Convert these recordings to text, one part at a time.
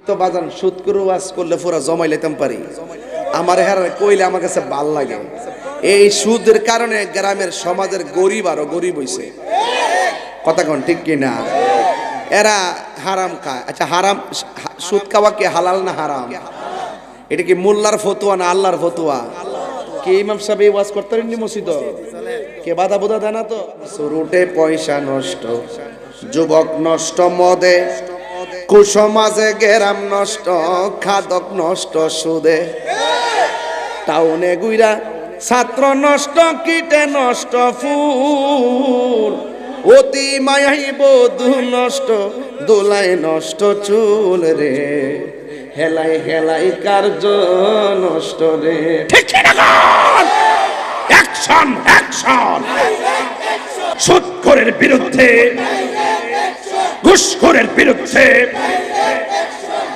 তো বাজান সুদ করে ওয়াজ করলে পুরা জমাই লেতাম পারি, আমার হের কইলে আমার কাছে ভাল লাগে। এই সুদের কারণে গ্রামের সমাজের গরিব আরো গরিব হইছে, কথা কোন ঠিক কিনা? এরা হারাম খায়। আচ্ছা, হারাম সুদ খাওয়া কি হালাল না হারাম? এটা কি মোল্লার ফতুয়া না আল্লাহর ফতুয়া? কে ইমাম সাহেব এই ওয়াজ করতে পারেননি মসজিদ? কে বাধা বোধা দেয় না তো? সুরুটে পয়সা নষ্ট, যুবক নষ্ট মদে, কুসমাজে গেরাম নষ্ট, খাদক নষ্ট সুদে, টাউনে গুইরা ছাত্র নষ্ট, কীটে নষ্ট ফুল, অতি মায়াই বধূ নষ্ট, দোলাই নষ্ট চুল রে, হেলাই হেলাই কার্য নষ্ট রে। ঠিক না? Action action! সুদখোরের বিরুদ্ধে, ঘুষখোরের বিরুদ্ধে,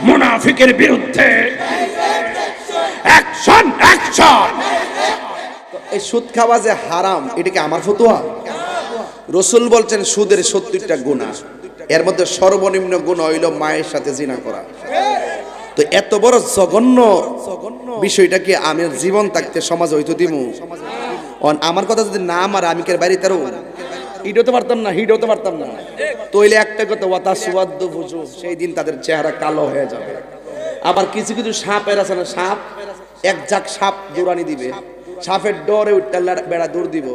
মুনাফিকের বিরুদ্ধে অ্যাকশন অ্যাকশন! এই সুদ খাওয়া যে হারাম, এটা কি আমার ফতোয়া? রাসূল বলছেন সুদের 70টা গুনাহ, এর মধ্যে সর্বনিম্ন গুনাহ হইল মায়ের সাথে জিনা করা। তো এত বড় জঘন্য বিষয়টা কি আমি জীবন থাকতে সমাজে হইতো দিমু? আমার কথা যদি না আমার আমি কে বাড়ি তারও হিট হতে পারতাম না, হিট হতে পারতাম না। তইলে একটা কথা, ওয়াতা সুয়াদ্দ বুঝু, সেই দিন তাদের চেহারা কালো হয়ে যাবে। আবার কিছু কিছু সাপের আছে না, সাপ এক ঝাঁক সাপ দৌড়ানি দিবে, সাপের ডরে উঠতে বেড়া দৌড় দিব,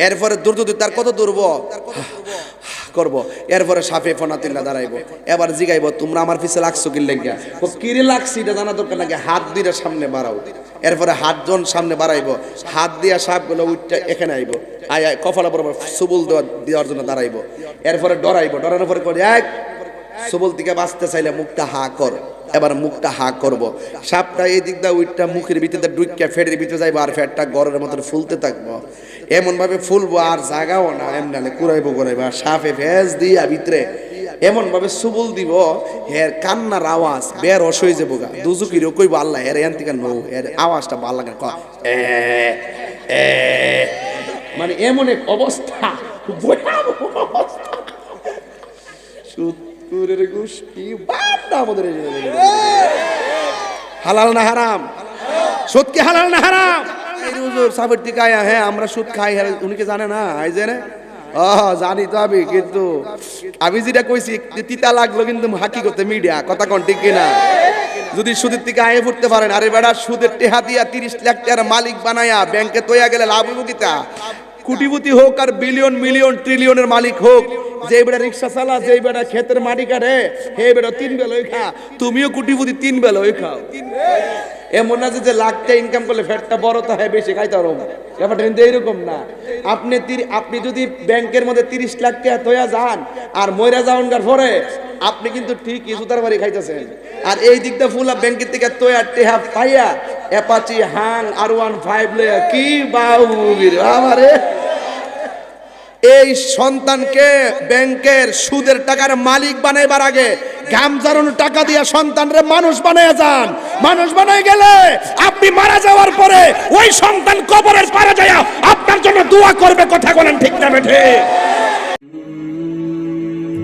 এরপরে দৌড় তার কত দৌড়ব করব, এরপরে সাপে ফোনাতিল্লা দাঁড়াইবো, এবার জিগাইব তোমরা আমার পিছে লাগছো কি লেগা? কিরে লাগছি এটা জানা দরকার নাকি, হাত দিয়ে সামনে বাড়াও, এরপরে হাতজন সামনে বাড়াইবো, হাত দিয়া সাপগুলো উঠতে এখানে আইব, আয় আয় কপালে বরাবর সুবল দেওয়ার জন্য দাঁড়াইবো, এরপরে ডরাইবো, ডরানোর পরে করে এক সুবল থেকে বাঁচতে চাইলে মুখটা হা কর, এবার মুখটা হা করব, সাপটা এই দিক দা উইটটা মুখের ভিতরে ডুইকা ফেটের ভিতরে যাইবো, আর ফেটটা গরের মতন ফুলতে থাকবো, এমন ভাবে ফুলবো আর জাগাও না, এমনি কুড়াইবো কুড়াইবো, আর সাপে ভেজ দিয়া ভিতরে এমন ভাবে সুবল দিব, এর কান্নার আওয়াজ বের অসই যাবো গা, দুজুকির কইব আল্লাহ এর এন থেকে নো, এর আওয়াজটা ভাল লাগে মানে এমন এক অবস্থা, সুদখোরের গোষ্ঠী বান্দা আমাদের। হালাল না হারাম? সুদ কি হালাল না হারাম? হুজুর সাবের থেকে আয়া, হ্যাঁ আমরা সুদ খাই, উনি কি জানে না? আই জানে, জানি তো আমি, কিন্তু আমি যেটা কইছি তিতা লাগলো, কিন্তু হাকিকতে মিডিয়া, কথা কোন ঠিক কিনা? যদি সুদের থেকে আয়ে পড়তে পারেন, আরে বেড়া সুদের টেহা দিয়া 30 লাখ টাকার মালিক বানায়া ব্যাংকে তৈয়া গেলে লাভ হইব কিতা? কোটিপতি হোক আর বিলিয়ন মিলিয়ন ট্রিলিয়নের মালিক হোক, যে বেটা রিক্সা চালা, যে বেটা ক্ষেতের মাটি কাটে, হে বেটা 3 বেলা খা, তুমিও কোটিপতি 3 বেলা খাও। এমন না যে লাখটা ইনকাম করলে ফ্যাটটা বড় তো হয় বেশি খাইতে পারো, ব্যাপারটা কিন্তু এইরকম না। আপনি যদি ব্যাংকের মধ্যে 30 লাখ টাকা তৈয়া যান আর ময়রা যাওয়ার পরে আপনি কিন্তু ঠিক ইসুতার বাড়ি খাইতেছেন, আর এই দিকটা ফুল ব্যাংকের থেকে তৈয়া টেহা পাইয়া অ্যাপাচি হাং R15 লইয়া কি বাউবির আমারে। এই সন্তানকে ব্যাংকের সুদের টাকার মালিক বানাইবার আগে ঘাম ঝরানো টাকা দিয়া সন্তানরে মানুষ বানাইয়া যান। মানুষ বানাই গেলে আপনি মারা যাওয়ার পরে ওই সন্তান কবরের পারে যায়া আপনার জন্য দোয়া করবে, কথা বলেন ঠিক না বেঠে?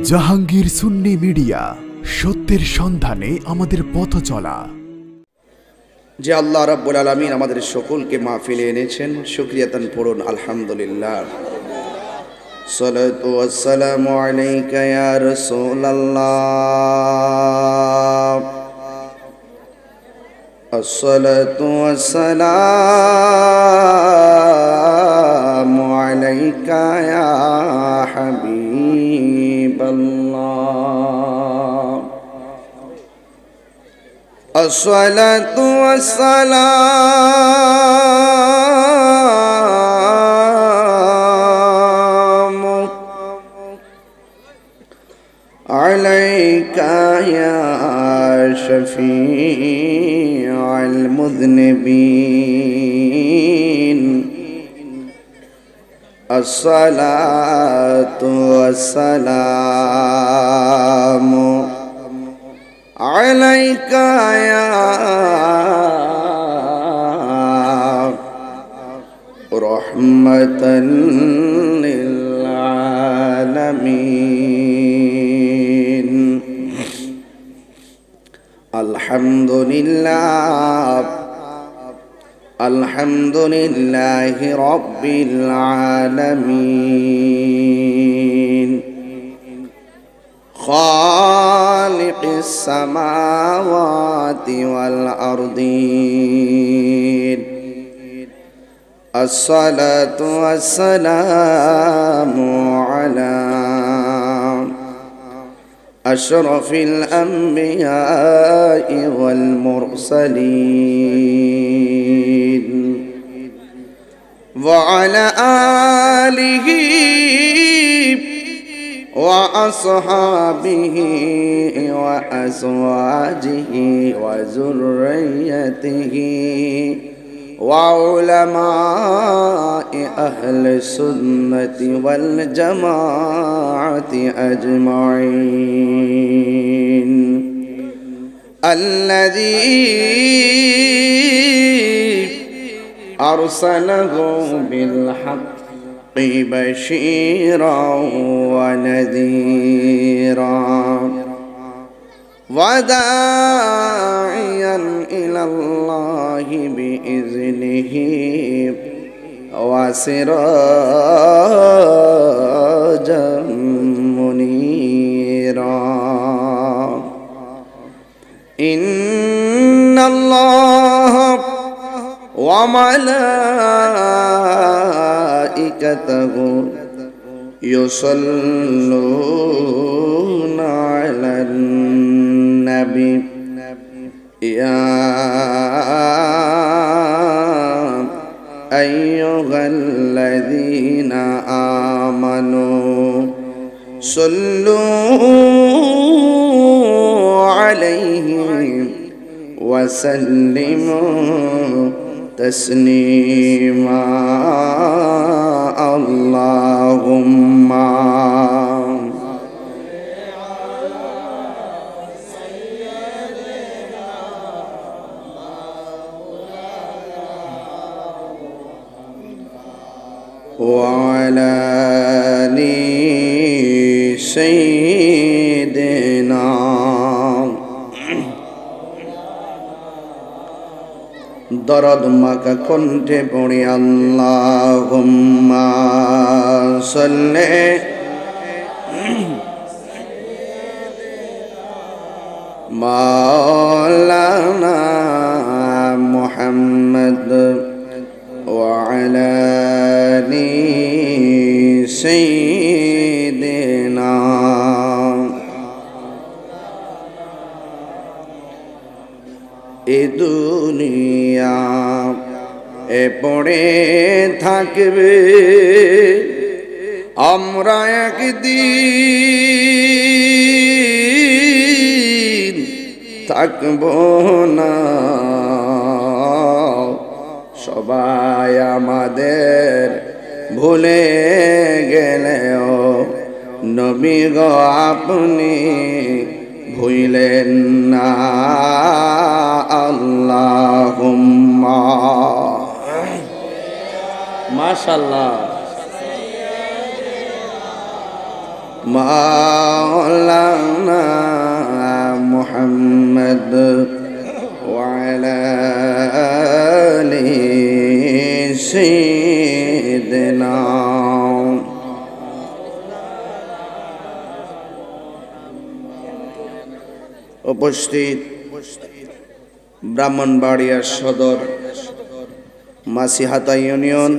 জাহাঙ্গীর সুন্নি মিডিয়া, সত্যের সন্ধানে আমাদের পথ চলা। যে আল্লাহ রাব্বুল আলামিন আমাদের সকলকে মাহফিলে এনেছেন, শুকরিয়াতান পড়ুন আলহামদুলিল্লাহ। সালাতু ওয়াসসালামু আলাইকা ইয়া রাসূলুল্লাহ, আসসালাতু ওয়াসসালামু আলাইকা ইয়া হাবিবাল্লাহ, আসসালাতু ওয়াসসালামু আলাইকা ইয়া শাফিউল মুযনিবিন, আসসালাতু ওয়াসসালামু আলাইকা ইয়া রাহমাতান লিল আলামিন। আলহামদুলিল্লাহ আলহামদুলিল্লাহি রাব্বিল আলামিন খালিকিস সামাওয়াতি ওয়াল আরদিন আসসালাতু ওয়াসসালামু আলা আশরাফিল আমবিয়াই ওয়াল মুরসালিন ওয়া আলা আলিহি ওয়া আসহাবিহি ওয়া আজওয়াজিহি ওয়া যুররিয়াতিহি وعلماء أهل السنة والجماعة أجمعين الذي أرسله بالحق بشيرا ونذيرا وداعيا إلى الله بإذنه وسراجا منيرا إن الله وملائكته يصلون على النبي يا أيها الذين آمنوا صلوا عليه وسلموا تسليما اللهم وعلى آل سيدنا দরদ মাকা কণ্ঠে পড়ি আল্লাহুম্মা সাল্লি মাওলানা মুহাম্মদ ওয়া আলা আলি সাইয়্যিদিনা এ দুনিয়া এ পড়ে থাকবে আমরা একদিন থাকব না সবাই আমাদের ভুলে গেলেও নবী গো আপনি ভুলেন না আল্লাহুম্মা মাশাআল্লাহ মাওলানা মুহাম্মদ ওয়া আলা আলি সাইয়্যিদিনা উপস্থিত ব্রাহ্মণবাড়িয়া সদর মাসিহাতা ইউনিয়ন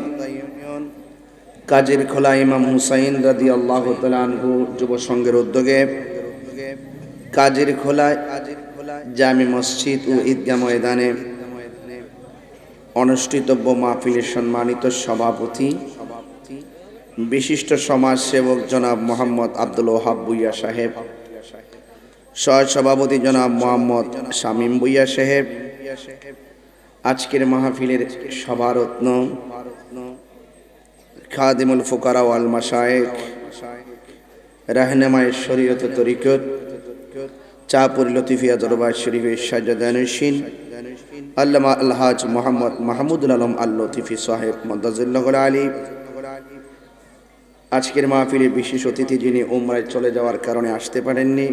কাজীর খোলা ইমাম হুসাইন রাদিয়াল্লাহু তাআলা আনহু যুব সংঘের উদ্যোগে কাজীর খোলায় জামি মসজিদ ও ঈদগাহ ময়দানে অনুষ্ঠিতব্য মাহফিলের সম্মানিত সভাপতি বিশিষ্ট সমাজসেবক জনাব মোহাম্মদ আব্দুল ওহাব ভূঁইয়া সাহেব, সহসভাপতি জনাব মোহাম্মদ শামীম ভূঁইয়া সাহেব, আজকের মাহফিলের সভারত্ন খাদিমুল ফুকারা ওয়াল মাশায়েখ, রাহনুমায়ে শরীয়ত তরিকত, চাঁদপুর লতিফিয়া দরবার শরীফের সাজ্জাদানশীন আল্লামা আলহাজ মোহাম্মদ মাহমুদুল আলম আল লতিফি সাহেব মদ্দাজিল্লাহুল আলী, আজকের মাহফিলে বিশেষ অতিথি যিনি উমরায় চলে যাওয়ার কারণে আসতে পারেননি,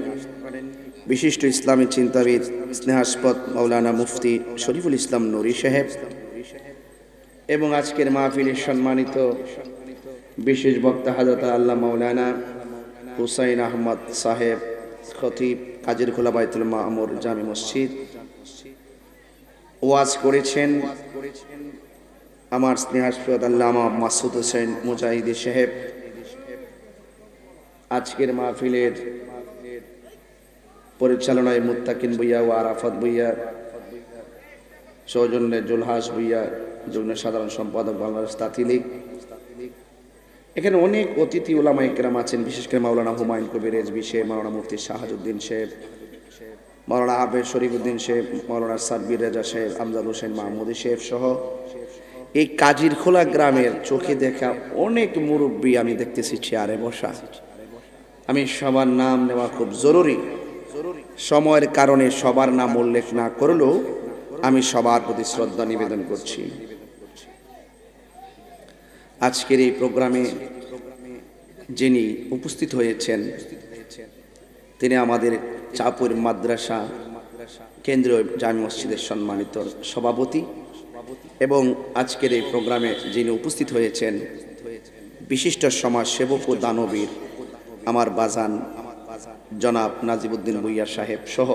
বিশিষ্ট ইসলামী চিন্তাবিদ স্নেহাস্পদ মাওলানা মুফতি শরীফুল ইসলাম নুরী সাহেব এবং আজকের মাহফিলের সম্মানিত বিশেষ বক্তা হযরত আল্লাহ মাওলানা হুসাইন আহমদ সাহেব খতিব কাজিরখোলা বাইতুল মামুর জামি মসজিদ ওয়াজ করেছেন আমার স্নেহাস্পদ আল্লামা মাসুদ হোসেন মুজাহিদি সাহেব। আজকের মাহফিলের পরিচালনায় মুত্তাকিন ভুইয়া ও আরাফাত ভুইয়া, সৌজন্যে জুলহাস ভুইয়া, যুগ্ম সাধারণ সম্পাদক বাংলাদেশ তাঁতি লীগ। এখানে অনেক অতিথি উলামা ইকরাম আছেন, বিশেষ করে মাওলানা হুমায়ুন কবির রেজভী সাহেব, মাওলানা মুফতি শাহাবুদ্দিন সাহেব, মাওলানা হাফেজ শরীফুদ্দিন সাহেব, মাওলানা সাব্বির রেজা সাহেব, আমজাদ হোসেন মাহমুদি সাহেব সহ এই কাজিরখোলা গ্রামের চোখে দেখা অনেক মুরব্বী আমি দেখতেছি চেয়ারে বসা। আমি সবার নাম নেওয়া খুব জরুরি, সময়ের কারণে সবার নাম উল্লেখ না করলেও আমি সবার প্রতি শ্রদ্ধা নিবেদন করছি। আজকের এই প্রোগ্রামে যিনি উপস্থিত হয়েছেন তিনি আমাদের চাঁপুর মাদ্রাসা কেন্দ্রীয় জামি মসজিদের সম্মানিত সভাপতি এবং আজকের এই প্রোগ্রামে যিনি উপস্থিত হয়েছেন বিশিষ্ট সমাজসেবক ও দানবীর আমার বাজান জনাব নাজিবুদ্দিন ভুইয়া সাহেব সহ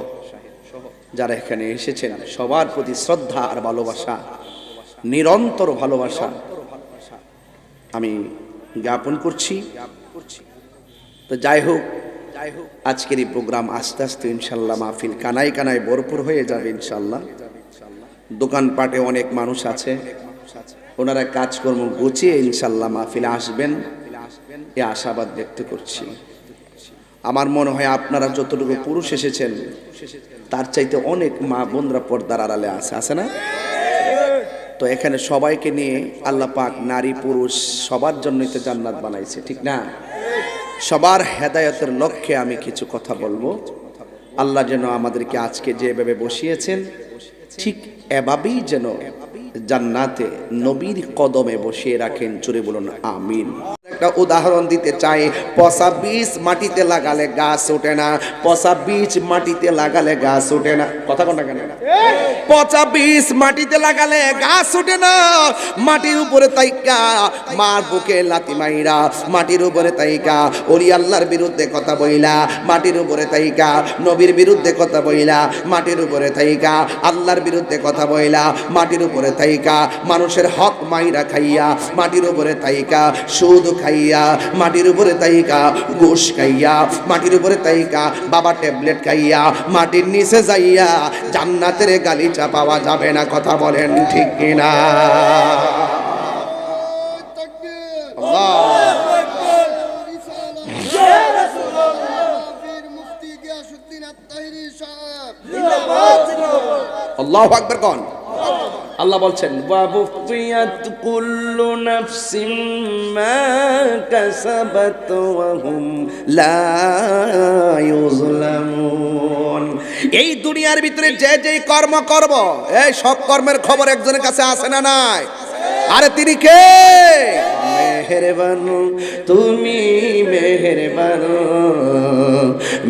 যারা এখানে এসেছেন সবার প্রতি শ্রদ্ধা আর ভালোবাসা, নিরন্তর ভালোবাসা আমি জ্ঞাপন করছি। তো যাই হোক, আজকের এই প্রোগ্রাম আস্তে আস্তে ইনশাল্লাহ মাহফিল কানায় কানায় ভরপুর হয়ে যাবে ইনশাল্লাহ। দোকানপাটে অনেক মানুষ আছে, ওনারা কাজকর্ম গুছিয়ে ইনশাল্লাহ মাহফিলে আসবেন এ আশাবাদ ব্যক্ত করছি। আমার মনে হয় আপনারা যতটুকু পুরুষ এসেছেন তার চাইতে অনেক মা বোনরা পর্দার আড়ালে আছে না? তো এখানে সবাইকে নিয়ে আল্লাহ পাক নারী পুরুষ সবার জন্যই তো জান্নাত বানাইছে, ঠিক না? সবার হেদায়েতের লক্ষ্যে আমি কিছু কথা বলবো। আল্লাহ যেন আমাদেরকে আজকে যেভাবে বসিয়েছেন ঠিক এভাবেই যেন জান্নাতে নবীর কদমে বসিয়ে রাখেন। জোরে বলুন আমিন। একটা উদাহরণ দিতে চাই, পচা বীজ মাটিতে লাগালে গাছ ওঠে না, পচা বীজ মাটিতে লাগালে গাছ ওঠে না। কথা কোনটা কেন? পচা বীজ মাটিতে লাগালে গাছ ওঠে না। মাটির উপরে তাইকা মার বুকে লাথি মাইরা, মাটির উপরে তাইকা ওলি আল্লাহর বিরুদ্ধে কথা বইলা, মাটির উপরে তাইকা নবীর বিরুদ্ধে কথা বইলা, মাটির উপরে তাইকা আল্লাহর বিরুদ্ধে কথা বইলা, মাটির উপরে তাইকা মানুষের হক মাইরা খাইয়া, মাটির উপরে তাইকা সুদ খাইয়া, মাটির উপরে তাইকা ঘুষ খাইয়া, মাটির উপরে তাইকা বাবা ট্যাবলেট খাইয়া মাটির নিচে যাইয়া জান্নাতের গালিচা পাওয়া যাবে না। কথা বলেন ঠিক কিনা? আল্লাহু আকবার কোন? আল্লাহ বলছেন ওয়াবুফিয়াত কুল্লু নাফসিম মা কাসাবাত ওয়া হুম লা ইউজলামুন। এই দুনিয়ার ভিতরে যে যে কর্ম করব, এই সব কর্মের খবর একজনের কাছে আছে না নাই? আরে তিনি কে? মেহেরবান তুমি, মেহেরবান,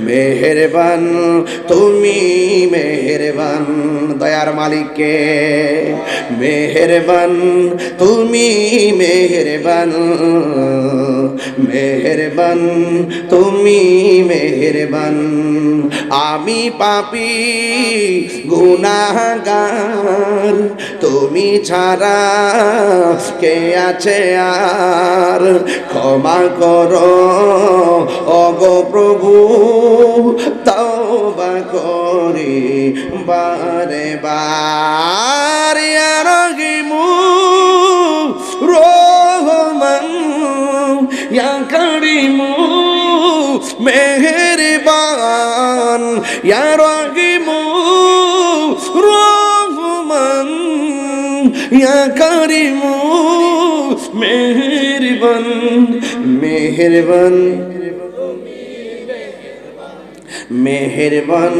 মেহেরবান তুমি, মেহেরবান দয়ার মালিককে। মেহেরবান তুমি, মেহেরবান, মেহেরবান তুমি, মেহেরবান। আমি পাপী গুনাহগার, তুমি ছাড়া কে আছে আর? ক্ষমা করো ওগো প্রভু, তওবা করি বারে বার। ইয়া রহিমু রহমান, ইয়া করিমু মেহেরবান, ইয়া রহিমু রহমান, ইয়া করিমু মেহেরবান, মেহেরবান, মেহেরবান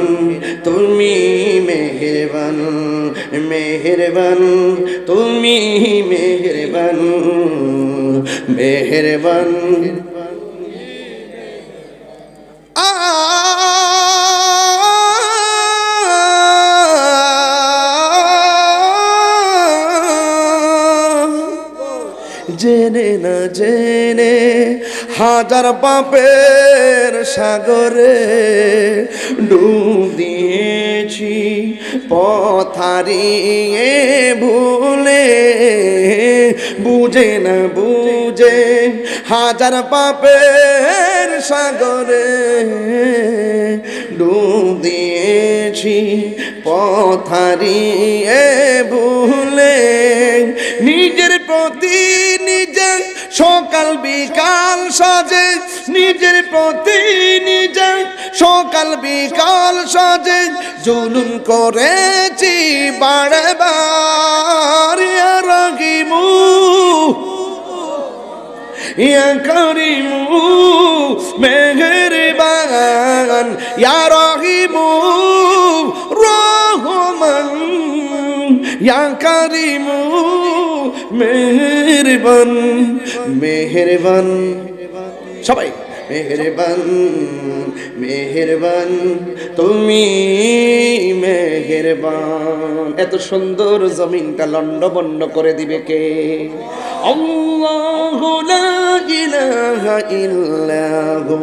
তুমি, মেহেরবান, মেহেরবান তুমি, মেহেরবান, মেহেরবান। না জেনে হাজার পাপের সাগরে ডুব দিয়েছি পথ হারিয়ে ভুলে বুঝে না বুঝে হাজার পাপের সাগরে ডুব দিয়েছি পথ হারিয়ে ভুলে নিজের প্রতি নিজে সকাল বিকাল সাজে নিজের প্রতি নিজে সকাল বিকাল সাজে জুলুম করেছি বারবার ইয়া রাহিমু ইয়া করিমু মেহেরবান ইয়া রাহিমু রহমান ইয়া করিমু মেহেরবান মেহেরবান সবাই মেহেরবান মেহেরবান তুমি মেহেরবান। এত সুন্দর জমিনটা লন্ডভন্ড করে দিবে কে? আল্লাহু লা ইলাহা ইল্লাহু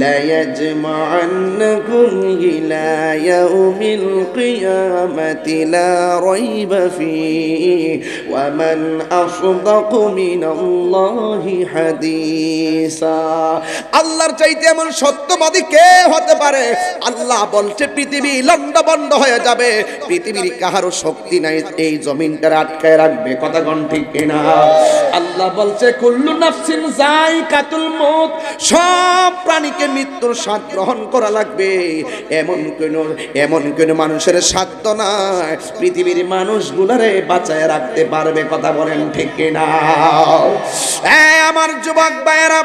লা ইয়াজমা'আন্নাকুম ইলা ইয়াউমিল কিয়ামাতি লা রাইবা ফীহি ওয়া মান আসদাকু মিনাল্লাহি হাদিসা। আল্লাহর চাইতে এমন সত্যবাদী কে হতে পারে? আল্লাহ বলছে পৃথিবী লন্ডভন্ড হয়ে যাবে, পৃথিবীর কাহারও শক্তি নাই এই জমিনটা আটকায় রাখবে। কথা কোন ঠিক কিনা? আল্লাহ বলছে কুল্লু নাফসিন যায়কাতুল মউত, সব প্রাণীকে মৃত্যুর স্বাদ গ্রহণ করা লাগবে। এমন কোন মানুষের সাধ্য নাই পৃথিবীর মানুষগুলারে বাঁচায় রাখতে পারবে। কথা বলেন ঠিক কিনা? আমার যুবক ভাইয়েরা,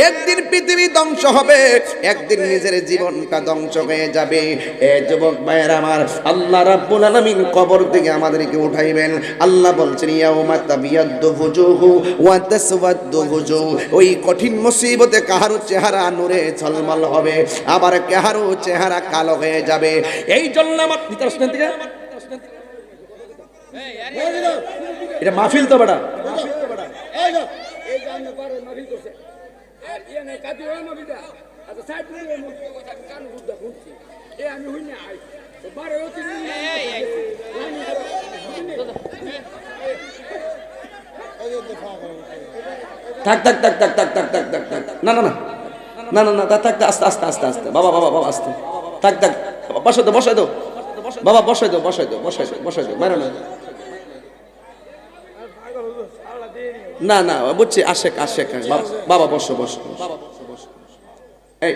একদিন পৃথিবী ধ্বংস হবে, একদিন নিজের জীবনটা ধ্বংস হয়ে যাবে। এ যুবক ভাইয়েরা আমার, আল্লাহ রাব্বুল আলামিন কবর থেকে আমাদেরকে উঠাইবেন। আল্লাহ বলছেন ইয়াউমা তাবিয়াদ্দু ফুজুহু ওয়া তাসওয়াদ্দু ফুজুহ, ওই কঠিন মুসিবতে কাহারো চেহারা নূরে ঝলমল হবে, আবার কাহারো চেহারা কালো হয়ে যাবে। এই জন্য আমার ভিতর শুনেন থেকে এটা মাহফিল তো বড়া এই যে আমি পারে মাহফিল করছে আর ইয়ানে কাটি ওই মাহফিলটা আচ্ছা সাইড করে কান গুদা শুনছি এ আমি হই না আই তো বারে হচ্ছে থাক থাক থাক থাক থাক থাক থাক থাক থাক না না না না না না থাক আস্তে আস্তে আস্তে আস্তে বাবা বাবা বাবা আস্তে থাক থাক বসাই দাও বসাই দাও বাবা বসাই দাও বসাই দাও বসাই দাও বসাই দাও বাইরে না না বুঝছি আশেক আশেক বাবা বসো বসো এই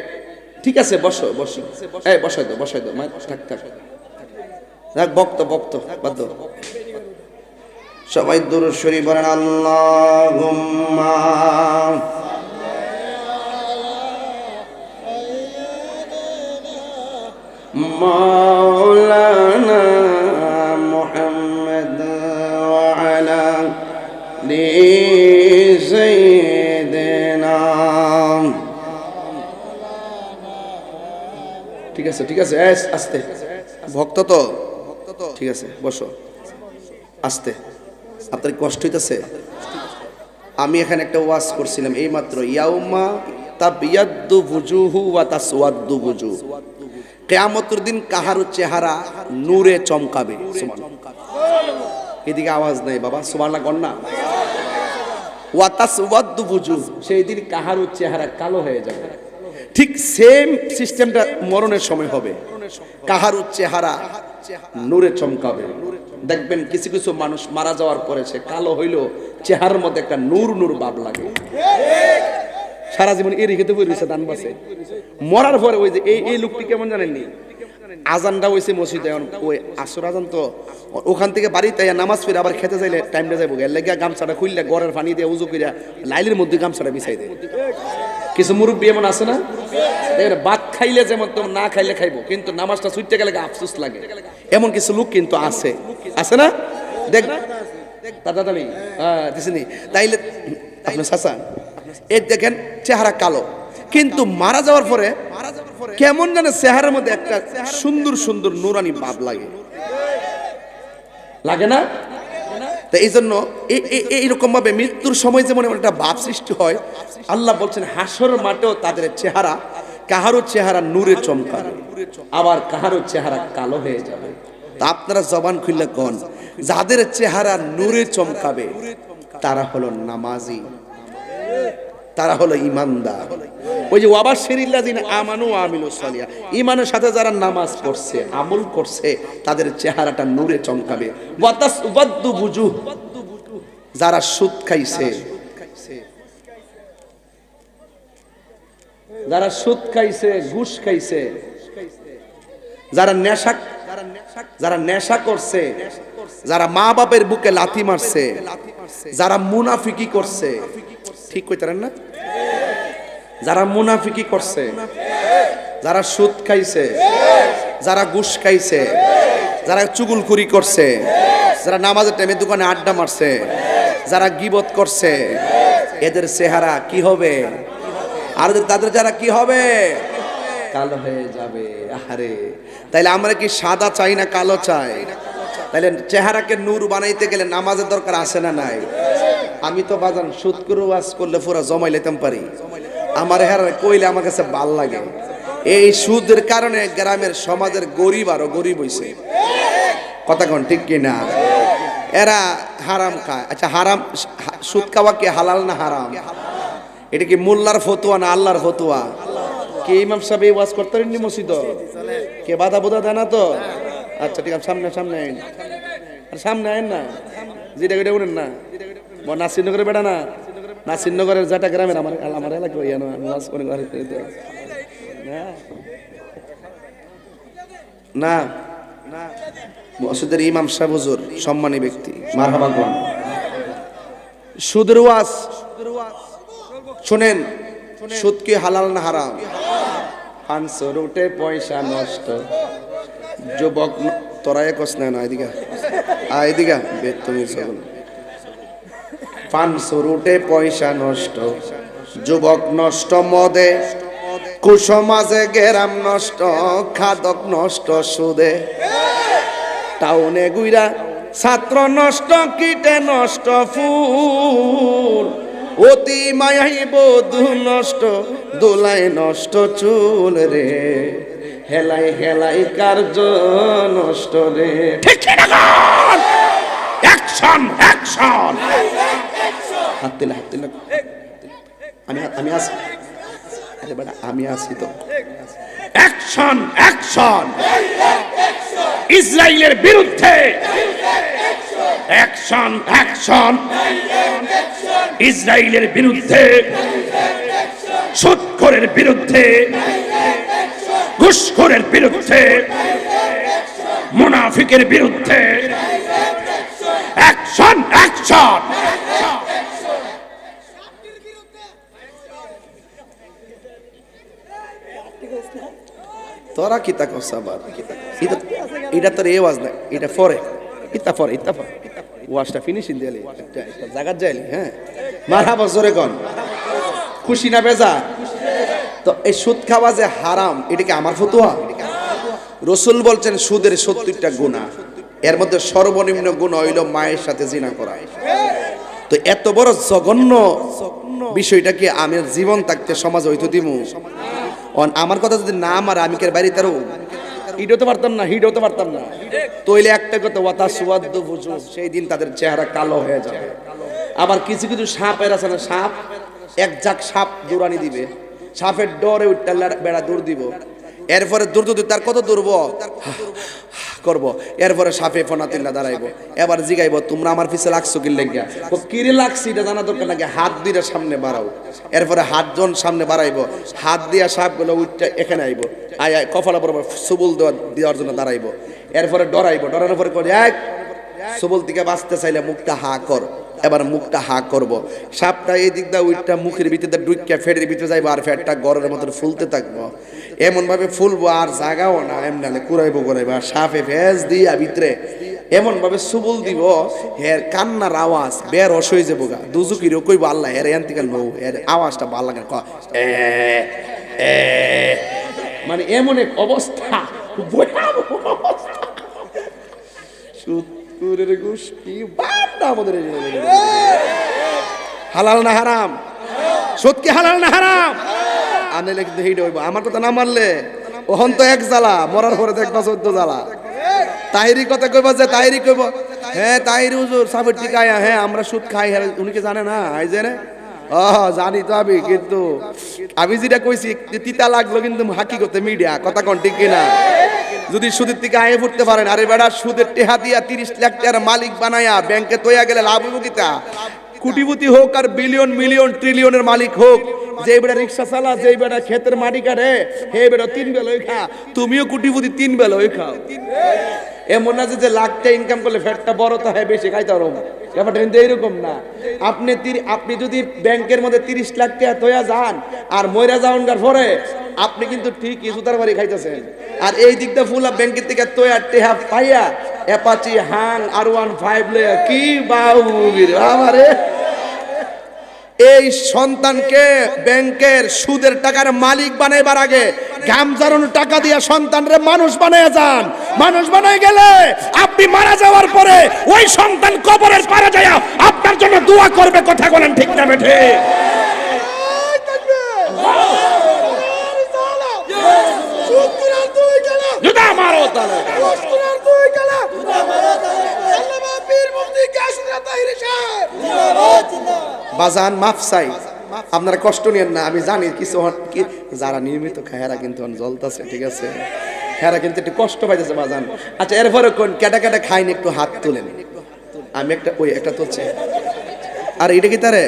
ঠিক আছে বসো বসো এই বসাই দাও থাক থাক থাক বক্ত বক্ত বাদ সবাই দুরূদ শরীফ পড়েন আল্লাহুম্মা মাওলানা মুহাম্মদ ওয়া আলা আলি সাইয়্যিদিনা। ঠিক আছে ঠিক আছে আস্তে ভক্ত তো ঠিক আছে বসো আস্তে। আপনার কষ্ট হইতেছে? আমি এখানে একটা ওয়াজ করছিলাম এই মাত্র, ইয়াউমা তাবিয়াদ্দু বুজুহু ওয়া তাসওয়াদ্দু বুজুহ, কিয়ামতের দিন কাহারো চেহারা নূরে চমকাবে। সুবহানাল্লাহ, এদিকে আওয়াজ নাই বাবা, সুবহানাল্লাহ কোন না। ওয়া তাসওয়াদ্দু বুজুহ, সেই দিন কাহারো চেহারা কালো হয়ে যাবে। ঠিক সেম সিস্টেমটা মরণের সময় হবে, কাহারো চেহারা নূরে চমকাবে। দেখবেন কিছু কিছু মানুষ মারা যাওয়ার পরে সে কালো হইলেও চেহারার মধ্যে একটা নূর নূর ভাব লাগে। সারা জীবন এর খেতে পড়েছে দান বাসে, মরার পরে ওই যে এই লোকটি কেমন জানেননি, আজানটা হইছে মসজিদে, ওই আসর আজান তো ওখান থেকে বাড়িতে নামাজ পড়ে আবার খেতে যাইলে টাইমটা যাইব, এর লেগে গামছাটা খুললে গড়ের পানি দিয়ে উজু করিয়া লাইলের মধ্যে গামছাটা বিছাই দেয়। কিছু মুরব্বী এমন আছে না, ভাত খাইলে যেমন তো না খাইলে খাইবো, কিন্তু নামাজটা ছুটতে গেলে আফসোস লাগে, এমন কিছু লোক কিন্তু আছে, আছে না? দেখ দাদা দামি দিসনি তাইলে আপনার চাচা এর দেখেন চেহারা কালো, কিন্তু মারা যাওয়ার পরে কেমন জানে চেহারার মধ্যে একটা সুন্দর সুন্দর নুরানি ভাব লাগে, লাগে না? তো এই জন্য এইরকম ভাবে মৃত্যুর সময় যেমন একটা ভাব সৃষ্টি হয়, আল্লাহ বলছেন হাসর মাঠেও তাদের চেহারা, কাহারও চেহারা নূরে চমকাবে, আবার কাহারও চেহারা কালো হয়ে যাবে। তা আপনারা জবান খুললে কোন যাদের চেহারা নূরে চমকাবে তারা হলো নামাজি, তারা হলো ইমানদার। ওই যে ওয়াবাশশিরিল্লাযিনা আমানু ওয়া আমিলুস সালিহা, ঈমানের সাথে যারা নামাজ পড়ছে, আমল করছে, তাদের চেহারাটা নূরে চমকাবে। ওয়া তাসওয়াদ্দু বুজুহ, যারা সুদ খাইছে, যারা সুদ খাইছে, ঘুষ খাইছে, যারা নেশা করছে, যারা মা বাপের বুকে লাথি মারছে, যারা মুনাফিকি করছে, ঠিক কইতারেন না? যারা মুনাফিকি করছে, যারা সুদ খাইছে, যারা ঘুষ খাইছে, যারা চুগলখুরি করছে, যারা নামাজের টাইমে দোকানে আড্ডা মারছে, যারা গীবত করছে, এদের চেহারা কি হবে? আর তাদের যারা কি হবে? কালো হয়ে যাবে। আহারে, তাইলে আমরা কি সাদা চাই না কালো চাই? তাইলে চেহারাকে নূর বানাইতে গেলে নামাজের দরকার আছে না নাই? আমি তো বাজান সুদ করে ওয়াজ করলে পুরো জমাই লেতাম পারি, আমার হেরা কইলে আমার কাছে ভাল লাগে। এই সুদের কারণে গ্রামের সমাজের গরিব আরো গরিব হইছে, কথা কোন ঠিক কিনা? এরা হারাম খায়। আচ্ছা, হারাম সুদ খাওয়া কি হালাল না হারাম? এটা কি মোল্লার ফতুয়া না আল্লাহর ফতুয়া? কে ইমাম সাহেব এই ওয়াজ করতে পারেননি মসজিদ? কে বাধা বোধা দেয় না তো? আচ্ছা ঠিক আছে, সামনে সামনে আইন, আর সামনে আইন না, যেটা কেটে উঠেন না। নাসিরনগরের বেটা না, নাসিরনগরের যেটা গ্রামের আমার আমার এলাকা ওয়াজ করে না না মসজিদের ইমাম সাহেব হুজুর সম্মানী ব্যক্তি, মারহাবা কোন। সুদের ওয়াজ শুনেন, সুদ কি হালাল না হারাম? পাঁচশো রুটে পয়সা নষ্ট, যুবক তোরা একস না না, এদিকে এদিকে তুমি পাঁচশো রুটে পয়সা নষ্ট, যুবক নষ্ট মদে, কুসমাজে গেরাম নষ্ট, খাদক নষ্ট সুদে, টাউনে গুইরা ছাত্র নষ্ট, কীটে নষ্ট ফুল, অতি মায়াই বধূ নষ্ট, দোলাই নষ্ট চুল রে, হেলাই হেলাই কার্য নষ্ট রে। ঠিক না? অ্যাকশন অ্যাকশন, হাত দিলে হাত দিলে, আমি আসি, আরে বেটা আমি আসি তো। অ্যাকশন অ্যাকশন, ইসরায়েলের বিরুদ্ধে অ্যাকশন অ্যাকশন, ইসরায়েলের বিরুদ্ধে, সুদখোরের বিরুদ্ধে, ঘুষখোরের বিরুদ্ধে, মুনাফিকের বিরুদ্ধে অ্যাকশন অ্যাকশন। তোরা কি তাকো সাবার, এটা তোর এই ওয়াজ না, এটা পরে, ইতা পরে, ইতা পরে ওয়াজটা ফিনিশিং দিলি, একটা জায়গা যাইলি। হ্যাঁ, মারহাবা জোরে কোন, খুশি না বেজা? তো এই সুদ খাওয়া যে হারাম, এটা কি আমার ফতোয়া? রাসূল বলছেন সুদের 70টা গুনাহ, এর মধ্যে সর্বনিম্ন গুনাহ হইল মায়ের সাথে জিনা করা। তো এত বড় জঘন্য বিষয়টা কি আমি জীবন থাকতে সমাজ হইতো দিমু? আমার কথা যদি না আমার আমি কে বাইরে তারও হিট হতে পারতাম না, হিট হতে পারতাম না। তইলে একটা কথা, ওয়াতা সুয়াদ্দু বুজু, সেই দিন তাদের চেহারা কালো হয়ে যাবে। আবার কিছু কিছু সাপের আছে না, সাপ এক ঝাঁক সাপ দৌড়ানি দিবে, সাপের ডরে উঠতে বেড়া দৌড় দিব, এরপরে দূর দূর তার কত দৌড়ব করব, এরপরে সাপে ফোনাতিল্লা দাঁড়াইবো, এবার জিগাইব তোমরা আমার পিছে লাগছো কি লেগা? কিরে লাগছি এটা জানা দরকার নাকি, হাত দিয়ে সামনে বাড়াও, এরপরে হাতজন সামনে বাড়াইবো, হাত দিয়া সাপগুলো উঠতে এখানে আইব, আয় আয় কপালা বরাবর সুবুল দেওয়ার জন্য দাঁড়াইবো, এরপরে ডরাইবো, ডরানোর পরে করে এক সুবুল থেকে বাঁচতে চাইলে মুখটা হা কর, এবার মুখটা হা করব, সাপটা এই দিক দা উইটটা মুখের ভিতরে ডুইকা ফেটের ভিতরে যাইবো, আর ফেটটা গরের মতন ফুলতে থাকবো, এমন ভাবে ফুলবো আর জাগাও না, এমনি কুড়াইবো কুড়াইবো, আর সাপে ফেস দিয়া ভিতরে এমন ভাবে সুবুল দিব, হের কান্নার আওয়াজ বের অস হয়ে যাবো গা, দুজুকির কইবো আল্লাহ এর এনতিকা নো, এর আওয়াজটা ভাল লাগে, মানে এমন এক অবস্থা, সুরের গোষ্ঠী বান্দা আমাদের হালাল না হারাম? সুদ কি হালাল না হারাম? আনলে কিন্তু হিট হইব। আমার কথা না মানলে ওহন তো এক জ্বালা, মরার পরে দেখবা 14 জ্বালা। তাহিরি কথা কইবা যে তাহিরি কইব, হ্যাঁ তাহিরি হুজুর সাবের টিকায়া, হ্যাঁ আমরা সুদ খাই, হ্যাঁ উনি কি জানে না? আই জানে, ও জানি তো আমি, কিন্তু আমি যেটা কইছি তিতা লাগলো, কিন্তু হাকিকতে মিডিয়া কথা কোন ঠিক কিনা? যদি সুদের থেকে আয়ে ফুটতে পারেন, আরে বেড়া সুদের টেহা দিয়া 30 লাখ টাকার মালিক বানায়া ব্যাংকে তৈয়া গেলে লাভ হইব কিতা? কোটিপতি হোক আর বিলিয়ন মিলিয়ন ট্রিলিয়নের মালিক হোক, যে বেড়া রিক্সা চালা, যে বেড়া ক্ষেতের মাটি কাটে, হে বেড়া 3 বেলায় খা, তুমিও কোটিপতি 3 বেলায় খাও। এমন না যে লাখটা ইনকাম করলে ফ্যাটটা বড় তো হয়, বেশি খাইতে পারো, ব্যাপারটা কিন্তু এইরকম না। আপনি যদি ব্যাংকের মধ্যে 30 লাখ টাকা তৈয়া যান আর ময়রা যাওয়ার পরে আপনি কিন্তু ঠিকই সুতার বাড়ি খাইতেছেন, আর এই দিকটা ফুলা ব্যাংকের থেকে তৈয়া টেহা পাইয়া অ্যাপাচি হাং R15 লইয়া কি বাউবির আমারে। এই সন্তানকে ব্যাংকের সুদের টাকার মালিক বানাইবার আগে ঘাম ঝরানোর টাকা দিয়া সন্তানরে মানুষ বানাইয়া যান। মানুষ বানাই গেলে আপনি মারা যাওয়ার পরে ওই সন্তান কবরের পারে যায় আপনার জন্য দোয়া করবে। কথা বলেন ঠিক না বেঠে? বাজান মাফ চাই, আপনারা কষ্ট নিয়েন না। আমি জানি কিছু কি যারা নিয়মিত খায় হেরা কিন্তু জ্বলতেছে, ঠিক আছে, হেরা কিন্তু একটু কষ্ট পাইতেছে বাজান। আচ্ছা এরপরে কোন কেটা কেটা খাইনি একটু হাত তুলেন। আমি একটা ওই একটা তুলছে, আর এটা কি তারে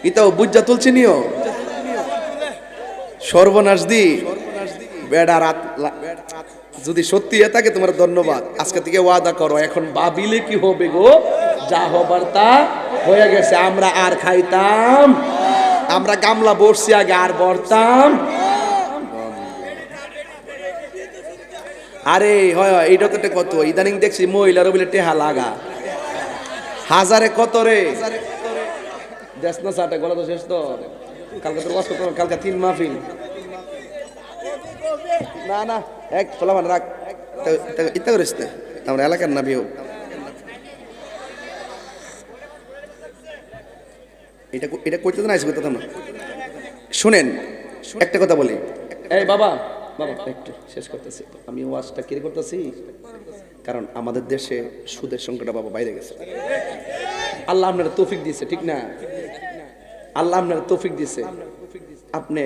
ইতাও বুঝা তুলছি নিও সর্বনাশ দি বেড়া রাত। যদি সত্যি এ থাকে তোমার ধন্যবাদ। আজকে থেকে ওয়াদা করো, এখন ভাবিলে কি হবে গো, যা হবার তা হয়ে গেছে। আমরা আর খাইতাম, আমরা গামলা বসছি আগে আর বরতাম। আরে হয় এইটা তো কত ইদানিং দেখছি মহিলার বলে টেহা লাগা হাজারে কত রে দেশ না সাটা গলা তো শেষ তো। কালকে তোর কষ্ট করো, কালকে 3 মাহফিল না না এক ফলা মানে রাখ ইত্যা করিস না, আমরা এলাকার না বিও। এটা এটা কইতে না আইসি, কইতে না। শুনেন একটা কথা বলি, এই বাবা বাবা একটু শেষ করতেছি। আমি ওয়াজটা কি করতেছি, কারণ আমাদের দেশে সুদের সংখ্যাটা বাবা বাইরে গেছে। আল্লাহ আপনার তৌফিক দিয়েছে, ঠিক না? আল্লাহ আপনার তৌফিক দিয়েছে, আপনি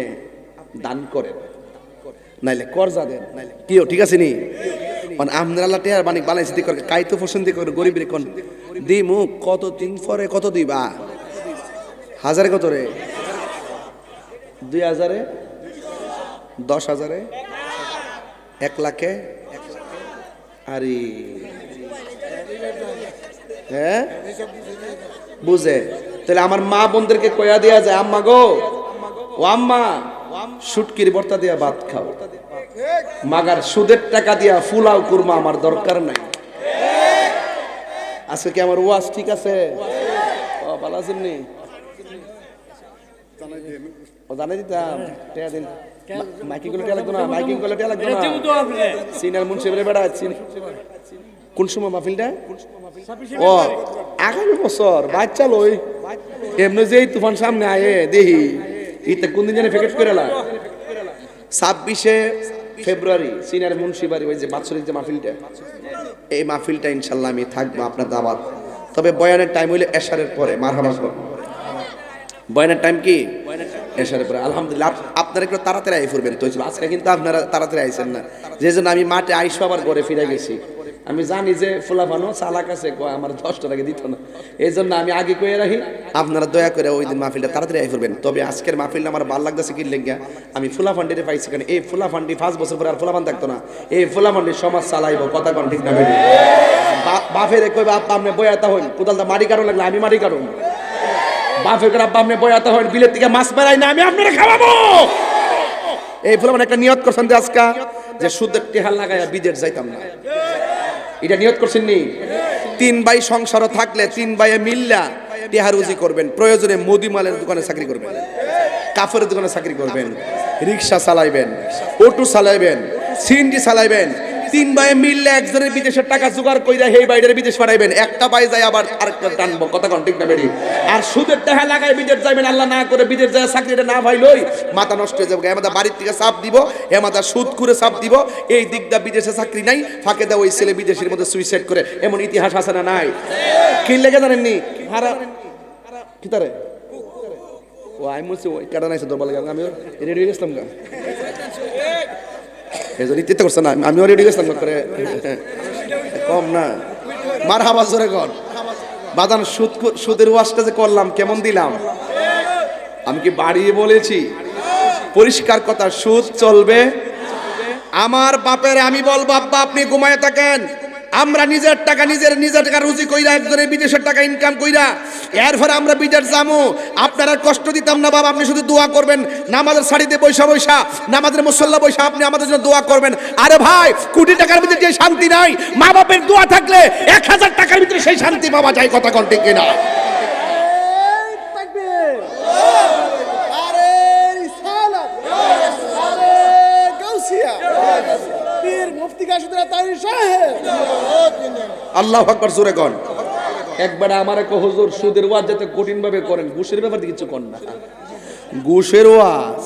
দান করেন, নাইলে কর্জা দেন, নাইলে কিও, ঠিক আছে নি? আপনার আল্লাহ টেয়ার বানিক বানাইছে দি করে কাই তো পছন্দ করে গরিবের কোন দি মুখ কত দিন পরে কত দিবা? হাজারে কত রে? 2000, 10,000, 1 লাখে, আরে হ্যাঁ বুঝে। তাহলে আমার মা বোনদেরকে কয়া দেয়া যায়, আম্মা গো, ও আম্মা শুটকির ভর্তা দিয়া ভাত খাও, মাগার সুদের টাকা দিয়া ফুলাও কুরমা আমার দরকার নাই। আজকে কি আমার ওয়াজ ঠিক আছে? ও ভালো আছেন নি? ও জানাই দিতাম টেয়া দিন। মাইকিং গুলো টেয়া লাগতো না, মাইকিং গুলো টেয়া লাগতো না। সিনার মুন্সিবের বেড়া কোন সময় মাহফিলটা? ও আগামী বছর বাচ্চা লই এমনি যে তুফান সামনে আয়ে দেখি ইতে কোন দিন জানি ফেকেট করে লা 26শে ফেব্রুয়ারি সিনার মুন্সিবাড়ি ওই যে বাৎসরিক যে মাহফিলটা, এই মাহফিলটা ইনশাল্লাহ আমি থাকবো আপনার দাওয়াত। তবে বয়ানের টাইম হইলে এশারের পরে। মারহাবা। বয়ানের টাইম কি? এশারের পরে। আলহামদুলিল্লাহ আপনারা একটু তাড়াতাড়ি আই ফুরবেন তো। আজকে কিন্তু আপনারা তাড়াতাড়ি আইছেন না, যে জন্য আমি মাঠে আইসো আবার ঘরে ফিরে গেছি। আমি জানি যে ফুলাফানো চালাক আছে, আমার 10টার আগে দিত না, এই জন্য আমি আগে কয়ে রাখি। আপনারা দয়া করে ওই দিন মাহফিলটা তাড়াতাড়ি আই ফুরবেন। তবে আজকের মাহফিলটা আমার ভালো লাগতেছে কি লেগা, আমি ফুলাফান্ডিরে পাইছি, কারণ এই ফুলাফান্ডি 5 বছর পরে আর ফুলাফান থাকতো না, এই ফুলাফান্ডি সমাজ চালাইব। কথা কোন ঠিক না? বাফের কই বাপ আপনি বয়াতা হইন, কোদালটা মারি কারণ লাগলে আমি মারি কারণ। বাফের করে আব্বা আপনি বয়াতা হইন, বিলের থেকে মাছ মারাই না, আমি আপনারা খাওয়াবো। এই ফুলাফান একটা নিয়ত করছেন যে আজকে যে সুদের টেহাল লাগাইয়া বিদেশ যাইতাম না, এটা নিয়ত করছেন নি? 3 ভাই সংসার থাকলে 3 ভাইয়ে মিল্লা টেহারুজি করবেন, প্রয়োজনে মুদিমালের দোকানে চাকরি করবেন, কাপড়ের দোকানে চাকরি করবেন, রিক্সা চালাইবেন, অটো চালাইবেন, সিএনজি চালাইবেন, তিন ভাই মিললে একজনের বিদেশের টাকা জোগাড় কইরা সেই বাইরের বিদেশ পাঠাইবেন, একটা ভাই যায় আবার আরেকটা টানবো, কথা কোন ঠিক না বেরি? আর সুদের টাকা লাগায় বিদেশ যাবেন, আল্লাহ না করে বিদেশ যায় চাকরিটা না পাইলই মাথা নষ্ট হয়ে যাবে। আমাদের বাড়ির থেকে চাপ দিব, আমাদের সুদ করে চাপ দিব, এই দিকটা বিদেশে চাকরি নাই, ফাঁকে দেওয়া ওই ছেলে বিদেশের মধ্যে সুইসাইড করে, এমন ইতিহাস আছে না নাই? কি লেগে জানেননি হারা কি তারে ও আমি বলছি ওই কাটা নাইছে দরবার লাগে, আমি রেডি হয়ে গেছিলাম গা, এই জন্য ইত্যা করছে না, আমিও রেডি গেছিলাম করে কম না মার হাবা জোরে কর বাদান। সুদের ওয়াজটা যে করলাম কেমন দিলাম, আমি কি বাড়িয়ে বলেছি? পরিষ্কার কথা, সুদ চলবে। আমার বাপের আমি বলবো আব্বা আপনি ঘুমায় থাকেন, আমরা নিজের টাকা নিজের টাকা রুজি কইরা একজনের বিদেশের টাকা ইনকাম কইরা এরপরে আমরা বিদেশ যাবো, আপনারা কষ্ট দিতাম না বাবা, আপনি শুধু দোয়া করবেন, নামাজের শাড়িতে বৈশা নামাজের মুসল্লা বৈশা আপনি আমাদের জন্য দোয়া করবেন। আরে ভাই কোটি টাকার ভিতরে যে শান্তি নাই, মা বাপের দোয়া থাকলে 1000 টাকার ভিতরে সেই শান্তি পাওয়া যায়, কথা কোন ঠিক কিনা? আল্লাহু আকবার জোরে কোন। একবার আমারে কো হুজুর সুদের ওয়াজ যাতে কঠিন ভাবে করেন, ঘুষের ব্যাপারে কিছু কোন না। ঘুষের ওয়াজ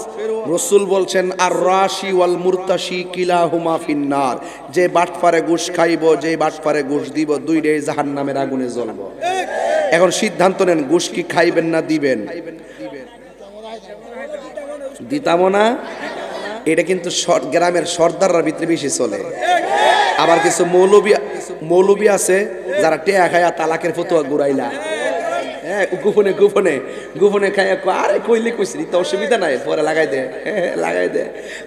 রাসূল বলছেন আর রাশি ওয়াল মুরতাশি কিলাহুমা ফিন্নার, যে বাটপারে ঘুষ খাইবো যে বাটপারে ঘুষ দিব দুইটাই জাহান্নামের আগুনে জ্বলবো। এখন সিদ্ধান্ত নেন ঘুষ কি খাইবেন না দিবেন? দিতামো না। এটা কিন্তু গ্রামের সর্দাররা ভিতরে বেশি চলে। আবার কিছু মৌলবী আছে যারা টেয়া খায়া তালাকের ফতোয়া ঘুরাইলা, হ্যাঁ গোপনে খাইয়া আরে কইলে কইছি তো অসুবিধা নাই, পরে লাগাই দে লাগাই দে।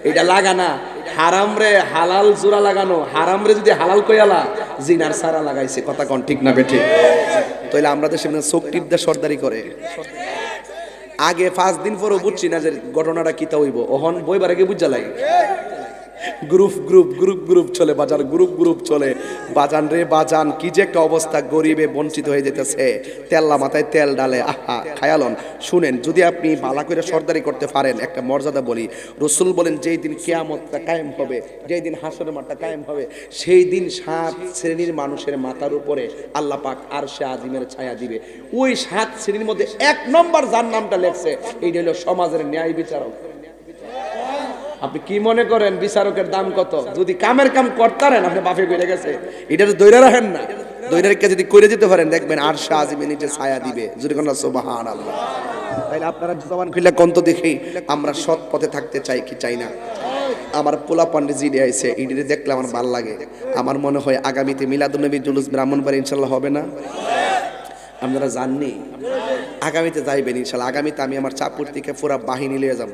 এটা লাগানা হারাম রে, হালাল জোড়া লাগানো হারাম রে, যদি হালাল কইয়ালা জিনার সারা লাগাইছে, কথা কোন ঠিক না বেঠে? তাইলে আমরা দেশে চোখ টিপ দিয়ে সর্দারি করে। আগে 5 দিন পরও বুঝছি না যে ঘটনাটা কিতা হইব, ওহন বইবার আগে বুঝা লাগে। গ্রুপ চলে বাজার, গ্রুপ চলে বাজান রে বাজান, কি যে একটা অবস্থা, গরিবে বঞ্চিত হয়ে যেতেছে, তেল্লা মাথায় তেল ডালে, আহা খায়ালন। শুনেন, যদি আপনি বালা করে সর্দারি করতে পারেন, একটা মর্যাদা বলি, রাসূল বলেন যেই দিন কিয়ামতটা কায়েম হবে, যেই দিন হাসরের মাঠটা কায়েম হবে, সেই দিন 7 শ্রেণীর মানুষের মাথার উপরে আল্লাহ পাক আরশে আজিমের ছায়া দিবে। ওই 7 শ্রেণীর মধ্যে 1 নম্বর যার নামটা লেখছে, এইটা হলো সমাজের ন্যায় বিচারক। আপনি কি মনে করেন বিচারকের দাম কত? যদি কামের কাম করতারেন আপনি বাফে কইরা গেছে, এটা তো দইরা রাখেন না, দইরা রেখে যদি করে যেতে পারেন দেখবেন আরশে আজিমের নিচে ছায়া দিবে। যদি কোন সুবহানাল্লাহ। তাইলে আপনারা জবান খুলে কন্ত দেখি আমরা সৎ পথে থাকতে চাই কি চাই না? আমার পোলা পান্ডে জিডি আইছে, ইডিরে দেখলে আমার ভালো লাগে। আমার মনে হয় আগামীতে মিলাদুন্নবী জুলুস ব্রাহ্মণবাড়ি ইনশাআল্লাহ হবে না? আপনারা জাননি আগামীতে যাইবেন ইনশাআল্লাহ। আগামীতে আমি আমার চাপুর থেকে পুরা বাহিনী লিয়ে যাব,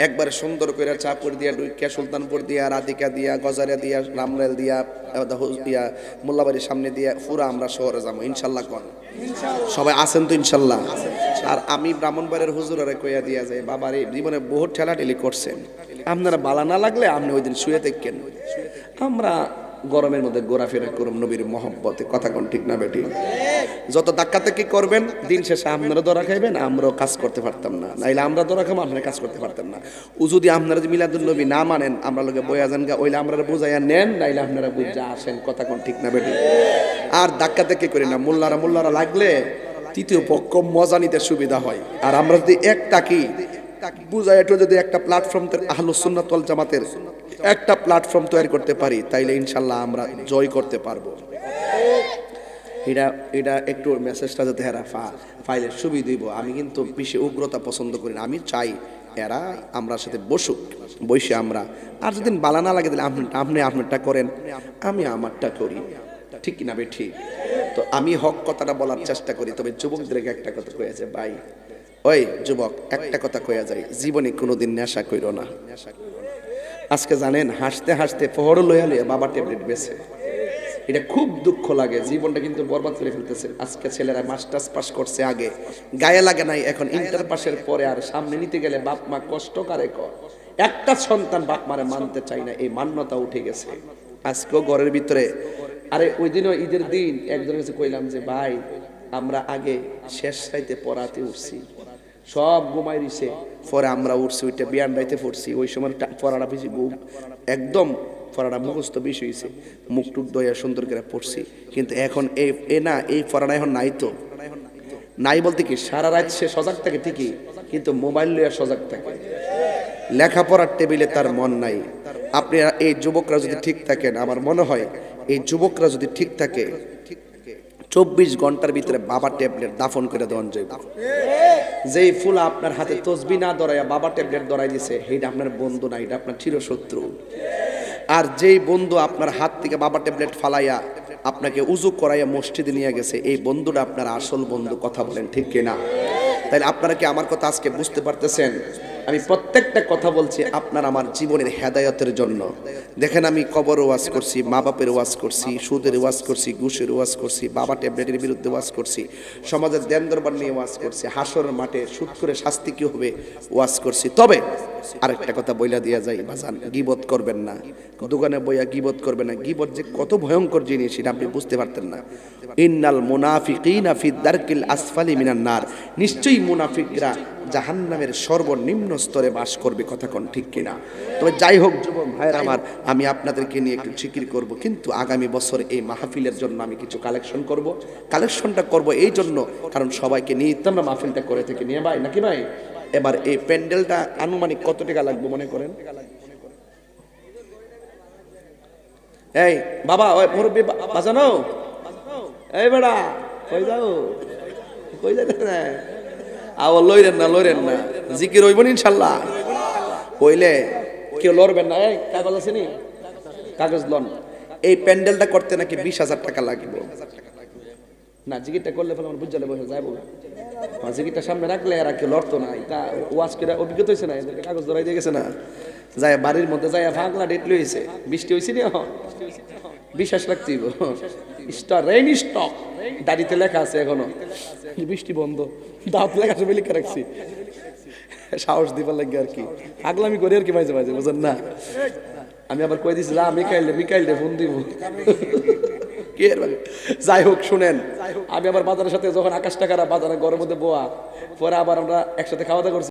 একবারে সুন্দর করে চাপুর দিয়া ডুইকা সুলতানপুর দিয়া রাধিকা দিয়া গজারিয়া দিয়া রামরাইল দিয়া মোল্লাবাড়ির সামনে দিয়া পুরা আমরা শহরে যাবো ইনশাআল্লাহ। কোন সবাই আছেন তো ইনশাআল্লাহ? আর আমি ব্রাহ্মণবাড়ির হুজুরারে কইয়া দিয়া যাই, বাবার এই জীবনে বহুত ঠেলাঠেলি করছেন, আপনারা বালা না লাগলে আপনি ওই দিন শুয়ে থাকেন, আমরা গরমের মধ্যে ঘোরাফেরা করুন নবীর মহব্বতে, কথা কোন ঠিক না বেটি? যত ধাক্কাধাক্কি করবেন দিন শেষে আপনারা ধরা খাইবেন, আমরাও কাজ করতে পারতাম না, নাইলে আমরা ধরা খাবো আপনারা কাজ করতে পারতাম না। ও যদি আপনারা মিলাদুন নবী না মানেন, আমরা লোকে বইয়া যান গা, ওইলে আমরা বুঝাইয়া নেন, নাইলে আপনারা বুঝা আসেন, কথা কোন ঠিক না বেটি? আর ধাক্কাধাক্কি করি না, মোল্লারা লাগলে তৃতীয় পক্ষ মজা নিতে সুবিধা হয়। আর আমরা যদি একটাকি বুঝাই একটু যদি একটা প্ল্যাটফর্ম আহলুস সুন্নাত ওয়াল জামাতের একটা প্ল্যাটফর্ম তৈরি করতে পারি, তাইলে ইনশাল্লাহ আমরা জয় করতে পারবো। এটা একটু মেসেজটা যাতে হেরা ফাইলের সুবিধা দিব। আমি কিন্তু বেশি উগ্রতা পছন্দ করি না, আমি চাই এরা আমরা সাথে বসুক, বসে আমরা, আর যদি বালা না লাগে তাহলে আপনি আপনারটা করেন, আমি আমারটা করি, ঠিক কিনা বে ঠিক? তো আমি হক কথাটা বলার চেষ্টা করি। তবে যুবকদেরকে একটা কথা কয়েছে, ভাই ওই যুবক একটা কথা কয়া যায়, জীবনে কোনোদিন নেশা কইরো না। আজকে জানেন হাসতে হাসতে পহড় লইয়া লইয়া বাবা ট্যাবলেট বেছে, এটা খুব দুঃখ লাগে, জীবনটা কিন্তু বরবাদ করে ফেলতেছে। আজকে ছেলেরা মাস্টার্স পাস করছে, আগে গায়ে লাগে নাই, এখন ইন্টার পাসের পরে আর সামনে নিতে গেলে বাপ মা কষ্ট কারে কর, একটা সন্তান বাপ মারে মানতে চায় না, এই মান্যতা উঠে গেছে আজকেও ঘরের ভিতরে। আরে ওই দিনও ঈদের দিন একজনের কাছে কইলাম যে ভাই আমরা আগে শেষ রাইতে পড়াতে উঠছি, সব ঘুমাই দিছে, পরে আমরা উঠছি, ওইটা বিয়ান রাইতে পড়ছি, ওই সময় পড়াটা বেশি ঘুম একদম পড়াটা মুখস্থ বেশি হয়েছে, মুখ টুক দইয়া সুন্দর করে পড়ছি, কিন্তু এখন এই পড়াটা এখন নাই তো। নাই বলতে কি, সারা রাত সে সজাগ থাকে ঠিকই, কিন্তু মোবাইল লইয়া সজাগ থাকে, লেখাপড়ার টেবিলে তার মন নাই। আপনি এই যুবকরা যদি ঠিক থাকেন, আমার মনে হয় এই যুবকরা যদি ঠিক থাকে 24 ঘন্টার ভিতরে বাবা ট্যাবলেট দাফন করে দেওয়ান যাবে। যেই ফুল আপনার হাতে তসবি না ধরাইয়া বাবা ট্যাবলেট ধরাই দিছে, এইটা আপনার বন্ধু না, এটা আপনার চিরশত্রু। আর যেই বন্ধু আপনার হাত থেকে বাবা ট্যাবলেট ফালাইয়া আপনাকে উজু করাইয়া মসজিদে নিয়ে গেছে, এই বন্ধুটা আপনার আসল বন্ধু। কথা বলেন ঠিক কিনা? তাইলে আপনারা কি আমার কথা আজকে বুঝতে পারতেছেন? আমি প্রত্যেকটা কথা বলছি আপনার আমার জীবনের হেদায়তের জন্য। দেখেন, আমি কবর ওয়াজ করছি, মা বাপের ওয়াজ করছি, সুদের ওয়াজ করছি, ঘুষের ওয়াজ করছি, বাবা ট্যাবলেটের বিরুদ্ধে ওয়াজ করছি, সমাজের দেন দরবার নিয়ে ওয়াজ করছি, হাসরের মাঠে সুদ করে শাস্তি কি হবে ওয়াজ করছি। তবে আরেকটা কথা বইলা দিয়া যায়, বাজান, গীবত করবেন না, দোকানে বইয়া গীবত করবেন না। গীবত যে কত ভয়ঙ্কর জিনিস এটা আপনি বুঝতে পারতেন না। ইন্নাল মুনাফিকিনা ফি দারকিল আসফালি মিনান নার, নিশ্চয়ই মুনাফিকরা জাহান্নামের সর্বনিম্ন স্তরে বাস করবে। কথা কোন ঠিক কিনা? তবে যাই হোক যুবক ভাইয়ের আমার, আমি আপনাদেরকে নিয়ে একটু জিকির করব, কিন্তু আগামী বছর এই মাহফিলের জন্য আমি কিছু কালেকশন করব। কালেকশনটা করব এই জন্য, কারণ সবাইকে নিয়ে তো আমরা মাহফিলটা করে থেকে নিয়ে ভাই, নাকি ভাই? এবার এই প্যান্ডেলটা আনুমানিক কত টাকা লাগবে মনে করেন? এই বাবা, ওই মুরব্বী বাজানো, এই বেড়া কই যাও, কই যাইতে না, আবার লইরেন না, জিকির হইব ইনশাল্লাহ। হইলে কেউ লড়বেন না। এই কাগজ আছে নি? কাগজ লন। এই প্যান্ডেলটা করতে নাকি 20,000 টাকা লাগবে। না, জিকিরটা করলে ফলে আমার বুঝালে বসে যাবো, জিকিরটা সামনে রাখলে এরা কেউ লড়তো না। এটা ওয়াজ করে অভিজ্ঞতা হয়েছে না, এদেরকে কাগজ ধরাই দিয়ে গেছে না, যায় বাড়ির মধ্যে যায় ফাঁকলা ডেট লইছে, বৃষ্টি হয়েছে না, বিশ্বাস রাখছি স্টার রেইন স্টপ দাড়িতে লেখা আছে, এখনো বৃষ্টি বন্ধ, দাঁত লেখা আছে লিখে রাখছি, সাহস দিবার লাগে আর কি, আগলামি করি আর কি মাঝে মাঝে, বুঝেন না? আমি আবার কই দিছি, মিকাইল দে ফোন দিব। যাই হোক, শুনেন, আমি আবার বাজারের সাথে যখন আকাশ টাকারা বাজারে ঘরের মধ্যে বোয়া, পরে আবার আমরা একসাথে খাওয়া দাওয়া করছি।